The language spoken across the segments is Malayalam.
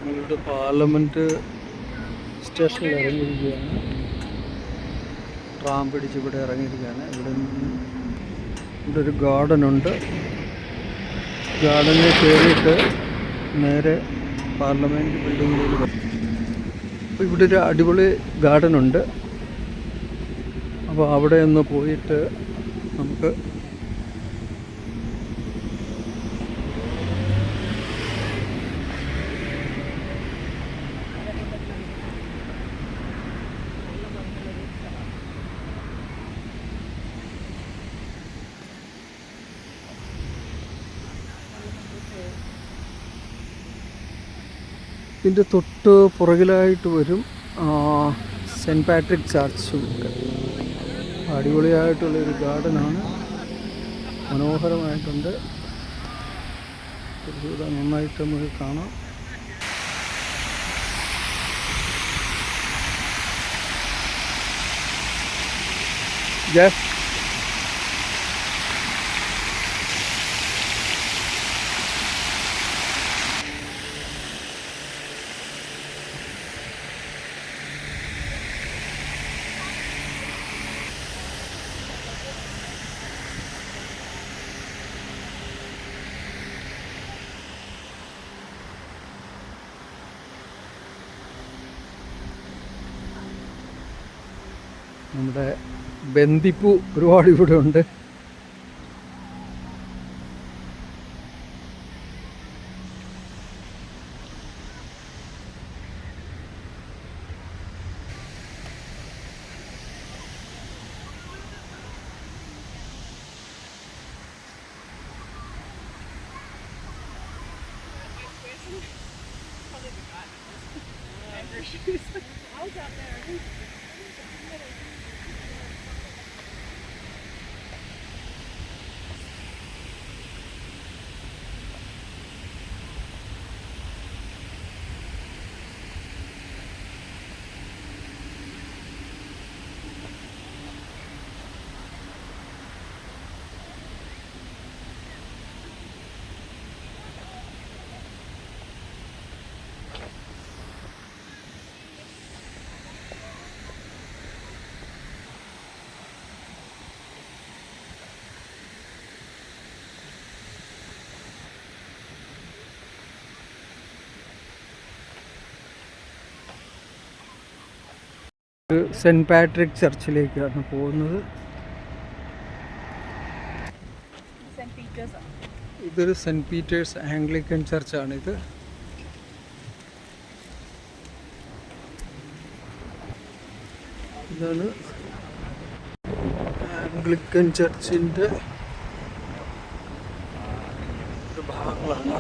നമ്മളിവിടെ പാർലമെൻറ്റ് സ്റ്റേഷനിൽ ഇറങ്ങിയിരിക്കുകയാണ്. ട്രാം പിടിച്ച് ഇവിടെ ഇറങ്ങിയിരിക്കുകയാണ്. ഇവിടെ ഒരു ഗാർഡനുണ്ട്. ഗാർഡനിൽ കയറിയിട്ട് നേരെ പാർലമെൻറ്റ് ബിൽഡിങ്ങിൽ വരും. അപ്പോൾ ഇവിടെ ഒരു അടിപൊളി ഗാർഡനുണ്ട്. അപ്പോൾ അവിടെ ഒന്ന് പോയിട്ട് നമുക്ക് ഇതിൻ്റെ തൊട്ട് പുറകിലായിട്ട് വരും സെൻറ്റ് പാട്രിക് ചർച്ചും ഒക്കെ. അടിപൊളിയായിട്ടുള്ളൊരു ഗാർഡനാണ്. മനോഹരമായിട്ടുണ്ട്. നന്നായിട്ട് നമുക്ക് കാണാം. നമ്മുടെ ബന്ദിപ്പൂ ഒരുപാട് ഇവിടെ ഉണ്ട്. സെൻറ്റ് പാട്രിക് ചർച്ചിലേക്കാണ് പോകുന്നത്. ഇതൊരു സെൻറ്റ് പീറ്റേഴ്സ് ആംഗ്ലിക്കൻ ചർച്ചാണിത്. ഇതാണ് ആംഗ്ലിക്കൻ ചർച്ചിൻ്റെ ഒരു ഭാഗങ്ങളാണ്.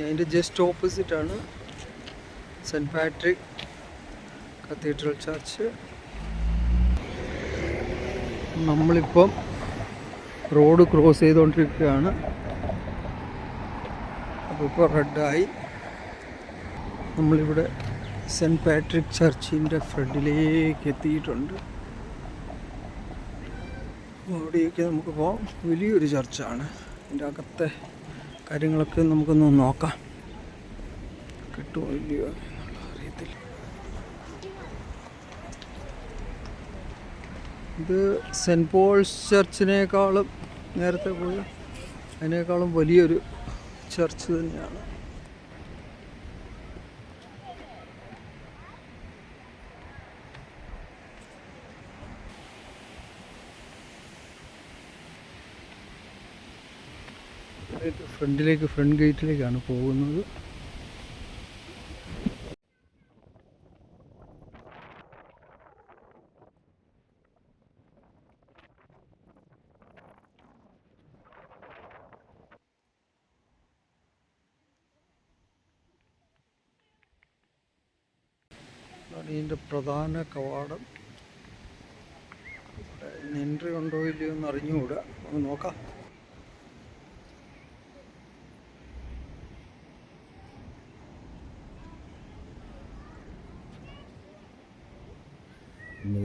അതിൻ്റെ ജസ്റ്റ് ഓപ്പോസിറ്റാണ് സെൻറ്റ് പാട്രിക് കത്തീഡ്രൽ ചർച്ച്. നമ്മളിപ്പം റോഡ് ക്രോസ് ചെയ്തുകൊണ്ടിരിക്കുകയാണ്. അപ്പോൾ ഇപ്പോൾ റെഡായി. നമ്മളിവിടെ സെൻറ്റ് പാട്രിക് ചർച്ചിൻ്റെ ഫ്രണ്ടിലേക്ക് എത്തിയിട്ടുണ്ട്. അവിടേക്ക് നമുക്ക് പോകാം. വലിയൊരു ചർച്ചാണ്. അതിൻ്റെ അകത്തെ കാര്യങ്ങളൊക്കെ നമുക്കൊന്ന് നോക്കാം. കിട്ടുമോ ഇല്ലയോ എന്നുള്ള അറിയത്തില്ല. ഇത് സെൻറ്റ് പോൾസ് ചർച്ചിനേക്കാളും നേരത്തെ പോയ അതിനേക്കാളും വലിയൊരു ചർച്ച് തന്നെയാണ്. ഫ്രണ്ട് ഗേറ്റിലേക്കാണ് പോകുന്നത്. ഇതിൻ്റെ പ്രധാന കവാടം. എൻട്രി ഉണ്ടോ ഇല്ലയോ എന്ന് അറിഞ്ഞുകൂടാ. നമുക്ക് നോക്കാം.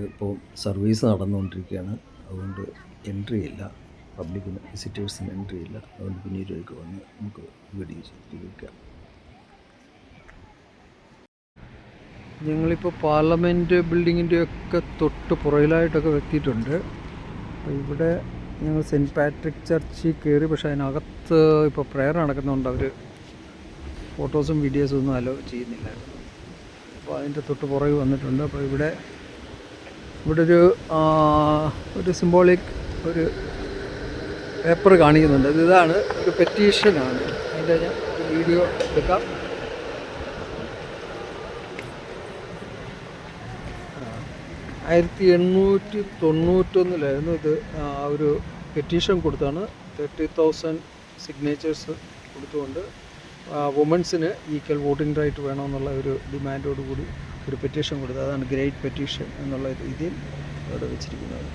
ഇപ്പോൾ സർവീസ് നടന്നുകൊണ്ടിരിക്കുകയാണ്, അതുകൊണ്ട് എൻട്രി ഇല്ല. പബ്ലിക്കിന് വിസിറ്റേഴ്സിന് എൻട്രി ഇല്ല. അതുകൊണ്ട് പിന്നീടൊക്കെ വന്ന് നമുക്ക് വീഡിയോ ചെയ്ത് വയ്ക്കാം. ഞങ്ങളിപ്പോൾ പാർലമെൻറ്റ് ബിൽഡിങ്ങിൻ്റെയൊക്കെ തൊട്ട് പുറകിലായിട്ടൊക്കെ എത്തിയിട്ടുണ്ട്. അപ്പോൾ ഇവിടെ ഞങ്ങൾ സെൻറ്റ് പാട്രിക് ചർച്ചിൽ കയറി. പക്ഷേ അതിനകത്ത് ഇപ്പോൾ പ്രെയർ നടക്കുന്നതുകൊണ്ട് അവർ ഫോട്ടോസും വീഡിയോസും ഒന്നും അലോ ചെയ്യുന്നില്ല. അപ്പോൾ അതിൻ്റെ തൊട്ട് പുറകിൽ വന്നിട്ടുണ്ട്. അപ്പോൾ ഇവിടെ ഒരു സിംബോളിക് ഒരു പേപ്പർ കാണിക്കുന്നുണ്ട്. ഇതാണ് ഒരു പെറ്റീഷനാണ്. അതിൻ്റെ ഞാൻ ഒരു വീഡിയോ എടുക്കാം. ആ 1891 ഇത് ഒരു പെറ്റീഷൻ കൊടുത്താണ്. 30,000 സിഗ്നേച്ചേഴ്സ് കൊടുത്തുകൊണ്ട് വുമൻസിന് ഈക്വൽ വോട്ടിംഗ് റൈറ്റ് വേണമെന്നുള്ള ഒരു ഡിമാൻഡോടുകൂടി ഒരു പെറ്റീഷൻ കൊടുത്തു. അതാണ് ഗ്രേറ്റ് പെറ്റീഷൻ എന്നുള്ള രീതിയിൽ അവിടെ വെച്ചിരിക്കുന്നത്.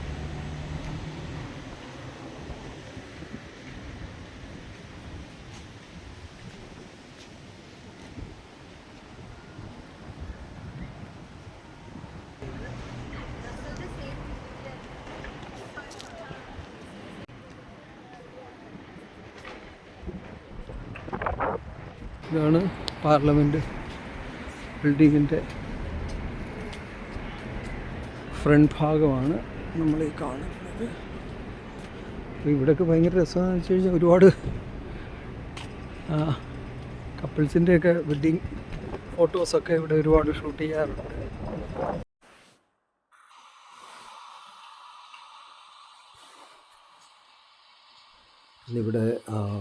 ഇതാണ് പാർലമെൻറ്റ് ബിൽഡിങ്ങിൻ്റെ ഫ്രണ്ട് ഭാഗമാണ് നമ്മളീ കാണുന്നത്. അപ്പോൾ ഇവിടെയൊക്കെ ഭയങ്കര രസമാണെന്ന് വെച്ച് കഴിഞ്ഞാൽ ഒരുപാട് കപ്പിൾസിൻ്റെയൊക്കെ വെഡ്ഡിങ് ഫോട്ടോസൊക്കെ ഇവിടെ ഒരുപാട് ഷൂട്ട് ചെയ്യാറുണ്ട്. ഇവിടെ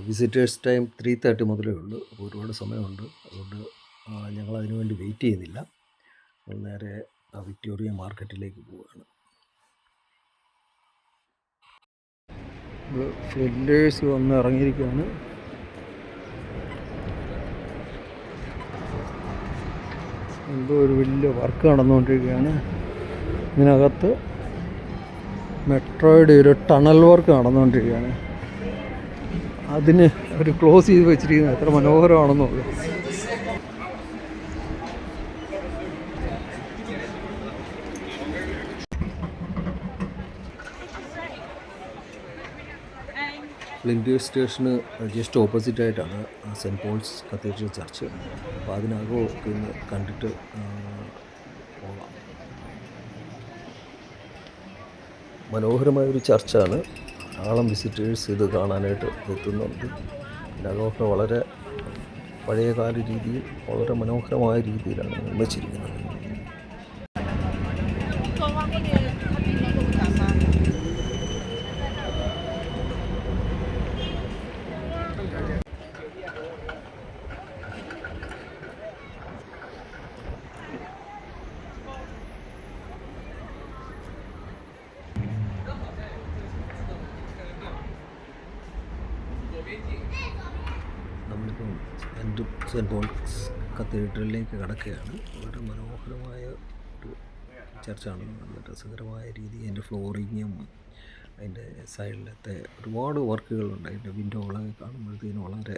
വിസിറ്റേഴ്സ് ടൈം 3:30 മുതലേ ഉള്ളൂ. അപ്പോൾ ഒരുപാട് സമയമുണ്ട്. അതുകൊണ്ട് ഞങ്ങൾ അതിനു വേണ്ടി വെയിറ്റ് ചെയ്യുന്നില്ല. നമ്മൾ നേരെ വിക്ടോറിയ മാർക്കറ്റിലേക്ക് പോവുകയാണ്. ഫ്ലഡേഴ്സ് വന്ന് ഇറങ്ങിയിരിക്കുകയാണ്. എന്തോ ഒരു വലിയ വർക്ക് നടന്നുകൊണ്ടിരിക്കുകയാണ്. ഇതിനകത്ത് മെട്രോയുടെ ഒരു ടണൽ വർക്ക് നടന്നുകൊണ്ടിരിക്കുകയാണ്. അതിന് അവർ ക്ലോസ് ചെയ്ത് വെച്ചിരിക്കുന്നത് എത്ര മനോഹരമാണെന്നുള്ളൂ. ഫ്ലിൻഡേഴ്സ് സ്റ്റേഷന് ജസ്റ്റ് ഓപ്പോസിറ്റായിട്ടാണ് സെൻറ്റ് പോൾസ് കത്തീഡ്രൽ ചർച്ച്. അപ്പോൾ അതിനകമൊക്കെ ഒന്ന് കണ്ടിട്ട് പോകാം. മനോഹരമായൊരു ചർച്ചാണ്. ധാരാളം വിസിറ്റേഴ്സ് ഇത് കാണാനായിട്ട് എത്തുന്നുണ്ട്. ഇതിനകമൊക്കെ വളരെ പഴയകാല രീതിയിൽ വളരെ മനോഹരമായ രീതിയിലാണ് നിർമ്മിച്ചിരിക്കുന്നത്. നമ്മളിപ്പം സെൻറ്റ് പോൾസ് കത്തീഡ്രലിലേക്ക് കടക്കുകയാണ്. വളരെ മനോഹരമായ ഒരു ചർച്ചാണ്. നല്ല രസകരമായ രീതി. അതിൻ്റെ ഫ്ലോറിങ്ങും അതിൻ്റെ സൈഡിലത്തെ ഒരുപാട് വർക്കുകളുണ്ട്. അതിൻ്റെ വിൻഡോകളൊക്കെ കാണുമ്പോഴത്തേനും വളരെ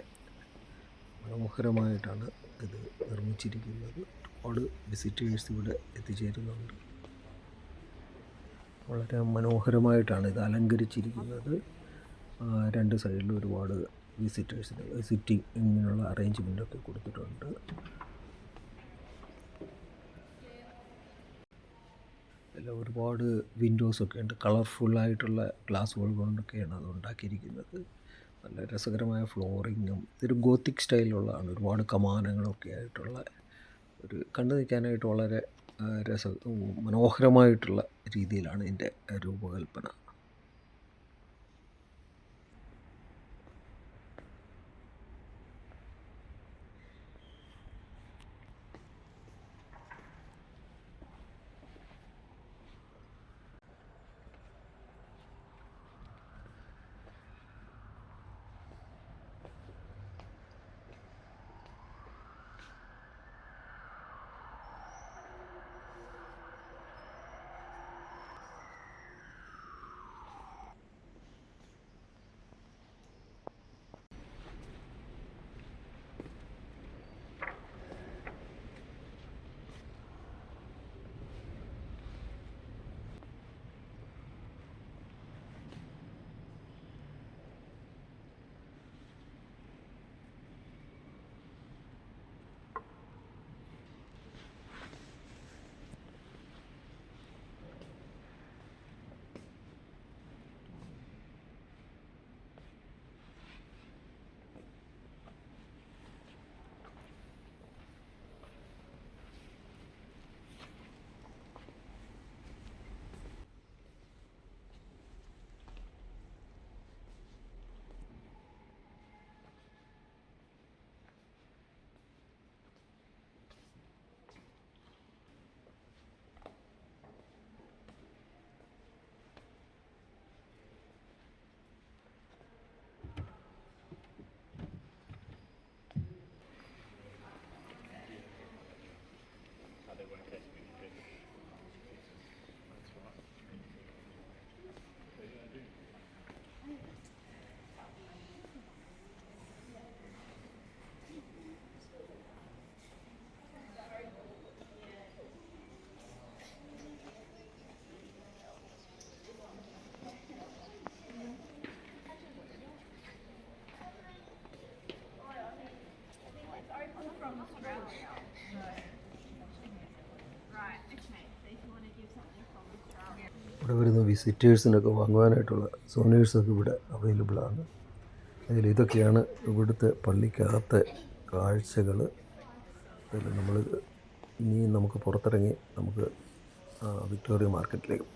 മനോഹരമായിട്ടാണ് ഇത് നിർമ്മിച്ചിരിക്കുന്നത്. ഒരുപാട് വിസിറ്റേഴ്സ് ഇവിടെ എത്തിച്ചേരുന്നുണ്ട്. വളരെ മനോഹരമായിട്ടാണ് ഇത് അലങ്കരിച്ചിരിക്കുന്നത്. രണ്ട് സൈഡിലും ഒരുപാട് വിസിറ്റേഴ്സിന് സിറ്റിംഗ് ഇങ്ങനെയുള്ള അറേഞ്ച്മെൻ്റൊക്കെ കൊടുത്തിട്ടുണ്ട്. എല്ലാം ഒരുപാട് വിൻഡോസൊക്കെ ഉണ്ട്. കളർഫുള്ളായിട്ടുള്ള ഗ്ലാസ്സുകൾ കൊണ്ടൊക്കെയാണ് അത് ഉണ്ടാക്കിയിരിക്കുന്നത്. നല്ല രസകരമായ ഫ്ലോറിങ്ങും ഇതൊരു ഗോത്തിക് സ്റ്റൈലിലുള്ളതാണ്. ഒരുപാട് കമാനങ്ങളൊക്കെ ആയിട്ടുള്ള ഒരു കണ്ടു നിൽക്കാനായിട്ട് വളരെ മനോഹരമായിട്ടുള്ള രീതിയിലാണ് ഇതിൻ്റെ രൂപകൽപ്പന. വിസിറ്റേഴ്സിനൊക്കെ വാങ്ങുവാനായിട്ടുള്ള സോനേഴ്സൊക്കെ ഇവിടെ അവൈലബിളാണ്. ഇതൊക്കെയാണ് ഇവിടുത്തെ പള്ളിക്കകത്തെ കാഴ്ചകൾ. അതിൽ നമുക്ക് പുറത്തിറങ്ങി നമുക്ക് വിക്ടോറിയ മാർക്കറ്റിലേക്ക്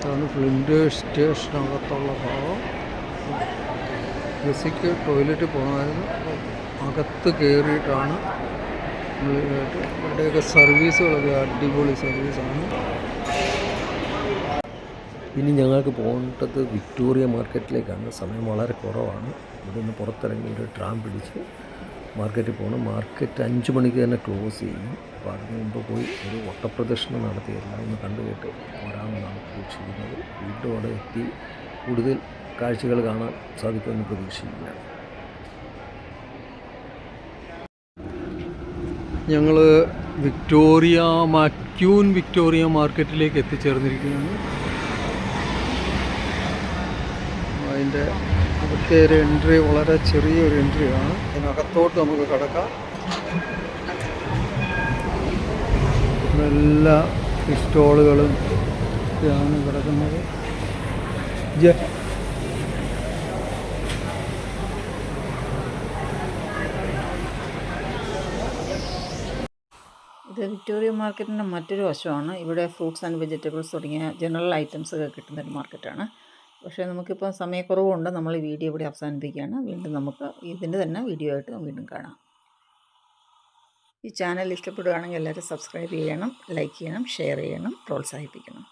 ഇതാണ് ഫ്ലിൻറ്റ് സ്റ്റേഷനകത്തുള്ള ഭാഗം. ബസ്സിക്ക് ടോയ്ലറ്റ് പോകണമായിരുന്നു. അകത്ത് കയറിയിട്ടാണ് ഇവിടെയൊക്കെ സർവീസുകളൊക്കെ അടിപൊളി സർവീസാണ്. ഇനി ഞങ്ങൾക്ക് പോകേണ്ടത് വിക്ടോറിയ മാർക്കറ്റിലേക്കാണ്. സമയം വളരെ കുറവാണ്. ഇവിടെ നിന്ന് പുറത്തിറങ്ങി ഒരു ട്രാം പിടിച്ച് മാർക്കറ്റിൽ പോകണം. മാർക്കറ്റ് 5 മണിക്ക് തന്നെ ക്ലോസ് ചെയ്യും. അപ്പോൾ അതിന് മുമ്പ് പോയി ഒരു ഓട്ടപ്രദർശനം നടത്തി എല്ലാം ഒന്ന് കണ്ടുകേട്ട് വരാമെന്നാണ് പ്രതീക്ഷിക്കുന്നത്. വീണ്ടും അവിടെ എത്തി കൂടുതൽ കാഴ്ചകൾ കാണാൻ സാധിക്കുമെന്ന് പ്രതീക്ഷിക്കുകയാണ്. ഞങ്ങൾ വിക്ടോറിയ മാർക്കറ്റിലേക്ക് എത്തിച്ചേർന്നിരിക്കുകയാണ്. അതിൻ്റെ അവിടുത്തെ ഒരു എൻട്രി വളരെ ചെറിയൊരു എൻട്രിയാണ്. അതിനകത്തോട്ട് നമുക്ക് കടക്കാം. എല്ലാ സ്റ്റോളുകളും ഒക്കെയാണ് കിടക്കുന്നത്. ഇത് വിക്ടോറിയ മാർക്കറ്റിൻ്റെ മറ്റൊരു വശമാണ്. ഇവിടെ ഫ്രൂട്ട്സ് ആൻഡ് വെജിറ്റബിൾസ് തുടങ്ങിയ ജനറൽ ഐറ്റംസൊക്കെ കിട്ടുന്നൊരു മാർക്കറ്റാണ്. പക്ഷേ നമുക്കിപ്പോൾ സമയക്കുറവുകൊണ്ട് നമ്മൾ ഈ വീഡിയോ ഇവിടെ അവസാനിപ്പിക്കുകയാണ്. വീണ്ടും നമുക്ക് ഇതിൻ്റെ തന്നെ വീഡിയോ ആയിട്ട് വീണ്ടും കാണാം. ഈ ചാനൽ ഇഷ്ടപ്പെടുകയാണെങ്കിൽ എല്ലാവരും സബ്സ്ക്രൈബ് ചെയ്യണം, ലൈക്ക് ചെയ്യണം, ഷെയർ ചെയ്യണം, പ്രോത്സാഹിപ്പിക്കണം.